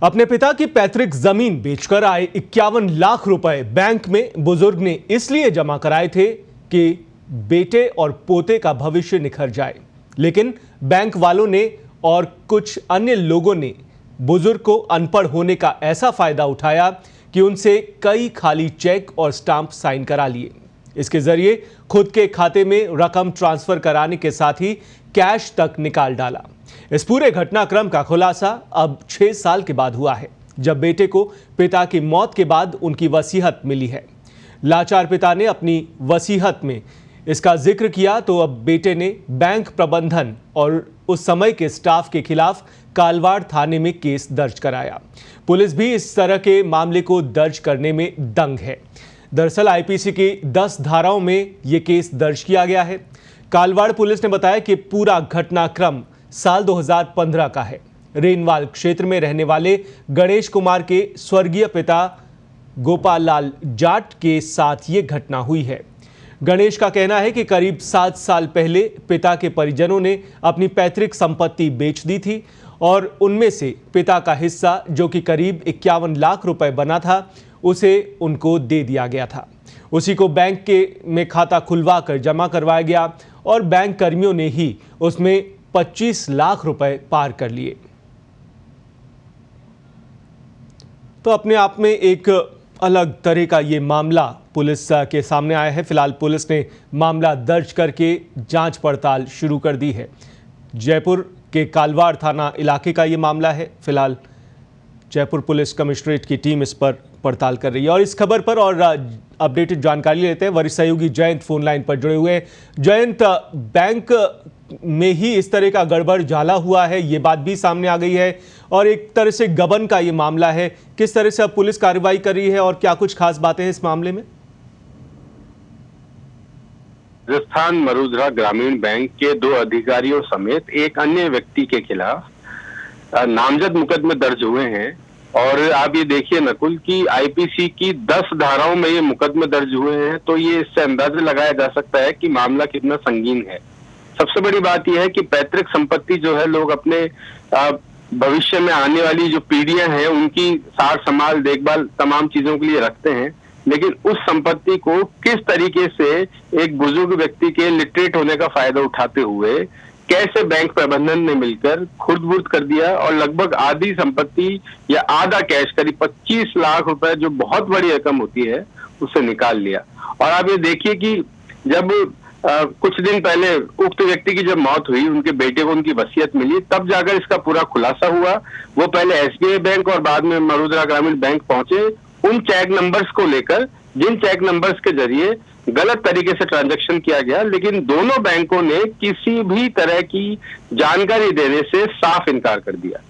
अपने पिता की पैतृक जमीन बेचकर आए 51 लाख रुपए बैंक में बुजुर्ग ने इसलिए जमा कराए थे कि बेटे और पोते का भविष्य निखर जाए। लेकिन बैंक वालों ने और कुछ अन्य लोगों ने बुजुर्ग को अनपढ़ होने का ऐसा फायदा उठाया कि उनसे कई खाली चेक और स्टाम्प साइन करा लिए। इसके जरिए खुद के खाते में रकम ट्रांसफर कराने के साथ ही कैश तक निकाल डाला। इस पूरे घटनाक्रम का खुलासा अब 6 साल के बाद हुआ है, जब बेटे को पिता की मौत के बाद उनकी वसीयत मिली है। लाचार पिता ने अपनी वसीयत में इसका जिक्र किया तो अब बेटे ने बैंक प्रबंधन और उस समय के स्टाफ के खिलाफ कालवाड़ थाने में केस दर्ज कराया। पुलिस भी इस तरह के मामले को दर्ज करने में दंग है। दरअसल आईपीसी की 10 धाराओं में यह केस दर्ज किया गया है। कालवाड़ पुलिस ने बताया कि पूरा घटनाक्रम साल 2015 का है। रेनवाल क्षेत्र में रहने वाले गणेश कुमार के स्वर्गीय पिता गोपाल लाल जाट के साथ ये घटना हुई है। गणेश का कहना है कि करीब 7 साल पहले पिता के परिजनों ने अपनी पैतृक संपत्ति बेच दी थी और उनमें से पिता का हिस्सा, जो कि करीब 51 लाख रुपए बना था, उसे उनको दे दिया गया था। उसी को बैंक में खाता खुलवा कर जमा करवाया गया और बैंक कर्मियों ने ही उसमें 25 लाख रुपए पार कर लिए। तो अपने आप में एक अलग तरह का ये मामला पुलिस के सामने आया है। फिलहाल पुलिस ने मामला दर्ज करके जांच पड़ताल शुरू कर दी है। जयपुर के कालवाड़ थाना इलाके का ये मामला है। फिलहाल जयपुर पुलिस कमिश्नरेट की टीम इस पर पड़ताल कर रही है। और इस खबर पर और अपडेटेड जानकारी लेते हैं। वरिष्ठ सहयोगी जयंत फोन लाइन पर जुड़े हुए हैं। जयंत, बैंक में ही इस तरह का गड़बड़ झाला हुआ है, ये बात भी सामने आ गई है और एक तरह से गबन का ये मामला है। किस तरह से अब पुलिस कार्रवाई कर रही है और क्या कुछ खास बातें हैं इस मामले में? राजस्थान मरुधरा ग्रामीण बैंक के 2 अधिकारियों समेत एक अन्य व्यक्ति के खिलाफ नामजद मुकदमे दर्ज हुए हैं। और आप ये देखिए नकुल कि आईपीसी की 10 धाराओं में ये मुकदमे दर्ज हुए हैं, तो ये इससे अंदाजा लगाया जा सकता है कि मामला कितना संगीन है। सबसे बड़ी बात यह है कि पैतृक संपत्ति जो है, लोग अपने भविष्य में आने वाली जो पीढ़ियां हैं उनकी सार संभाल देखभाल तमाम चीजों के लिए रखते हैं, लेकिन उस संपत्ति को किस तरीके से एक बुजुर्ग व्यक्ति के लिटरेट होने का फायदा उठाते हुए कैसे बैंक प्रबंधन ने मिलकर खुर्द-बुर्द कर दिया और लगभग आधी संपत्ति या आधा कैश करीब 25 लाख रुपए, जो बहुत बड़ी रकम होती है, उसे निकाल लिया। और आप ये देखिए कि जब कुछ दिन पहले उक्त व्यक्ति की जब मौत हुई, उनके बेटे को उनकी वसीयत मिली, तब जाकर इसका पूरा खुलासा हुआ। वो पहले एसबीआई बैंक और बाद में मरुधरा ग्रामीण बैंक पहुंचे उन चेक नंबर्स को लेकर, जिन चेक नंबर्स के जरिए गलत तरीके से ट्रांजैक्शन किया गया, लेकिन दोनों बैंकों ने किसी भी तरह की जानकारी देने से साफ इनकार कर दिया।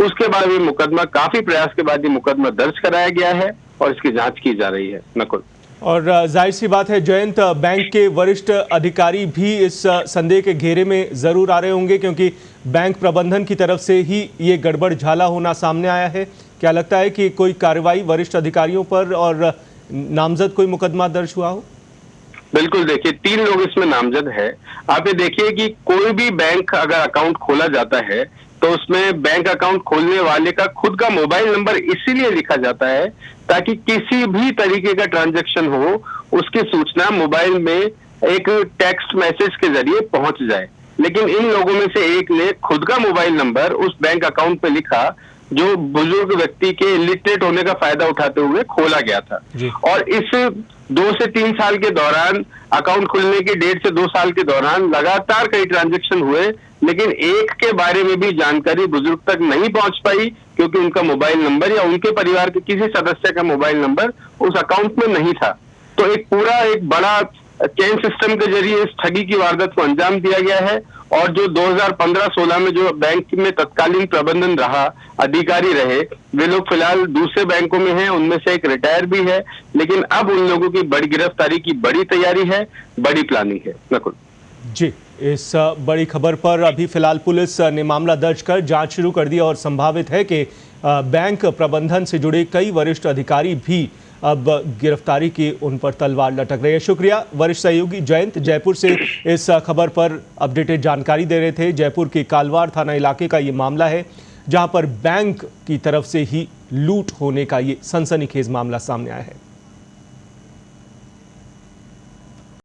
उसके बाद ये मुकदमा, काफी प्रयास के बाद ये मुकदमा दर्ज कराया गया है और इसकी जांच की जा रही है। नकुल, और जाहिर सी बात है जयंत, बैंक के वरिष्ठ अधिकारी भी इस संदेह के घेरे में जरूर आ रहे होंगे, क्योंकि बैंक प्रबंधन की तरफ से ही ये गड़बड़ झाला होना सामने आया है। क्या लगता है कि कोई कार्रवाई वरिष्ठ अधिकारियों पर और नामजद कोई मुकदमा दर्ज हुआ हो? बिल्कुल, देखिए 3 लोग इसमें नामजद है। आप ये देखिए कि कोई भी बैंक अगर अकाउंट खोला जाता है तो उसमें बैंक अकाउंट खोलने वाले का खुद का मोबाइल नंबर इसीलिए लिखा जाता है ताकि किसी भी तरीके का ट्रांजैक्शन हो, उसकी सूचना मोबाइल में एक टेक्स्ट मैसेज के जरिए पहुंच जाए। लेकिन इन लोगों में से एक ने खुद का मोबाइल नंबर उस बैंक अकाउंट पे लिखा जो बुजुर्ग व्यक्ति के इलिटरेट होने का फायदा उठाते हुए खोला गया था। और इस 2 से 3 साल के दौरान, अकाउंट खुलने की 1.5 से 2 साल के दौरान लगातार कई ट्रांजैक्शन हुए, लेकिन एक के बारे में भी जानकारी बुजुर्ग तक नहीं पहुंच पाई, क्योंकि उनका मोबाइल नंबर या उनके परिवार के किसी सदस्य का मोबाइल नंबर उस अकाउंट में नहीं था। तो एक बड़ा चेन सिस्टम के जरिए इस ठगी की वारदात को अंजाम दिया गया है। और जो 2015-16 में जो बैंक में तत्कालीन प्रबंधन रहा, अधिकारी रहे, वे लोग फिलहाल दूसरे बैंकों में हैं, उनमें से एक रिटायर भी है। लेकिन अब उन लोगों की बड़ी गिरफ्तारी की बड़ी तैयारी है, बड़ी प्लानिंग है। नकुल जी, इस बड़ी खबर पर अभी फिलहाल पुलिस ने मामला दर्ज कर जांच शुरू कर दी और संभावित है कि बैंक प्रबंधन से जुड़े कई वरिष्ठ अधिकारी भी अब गिरफ्तारी की उन पर तलवार लटक रही है। शुक्रिया वरिष्ठ सहयोगी जयंत, जयपुर से इस खबर पर अपडेटेड जानकारी दे रहे थे। जयपुर के कालवाड़ थाना इलाके का ये मामला है, जहां पर बैंक की तरफ से ही लूट होने का ये सनसनीखेज मामला सामने आया है।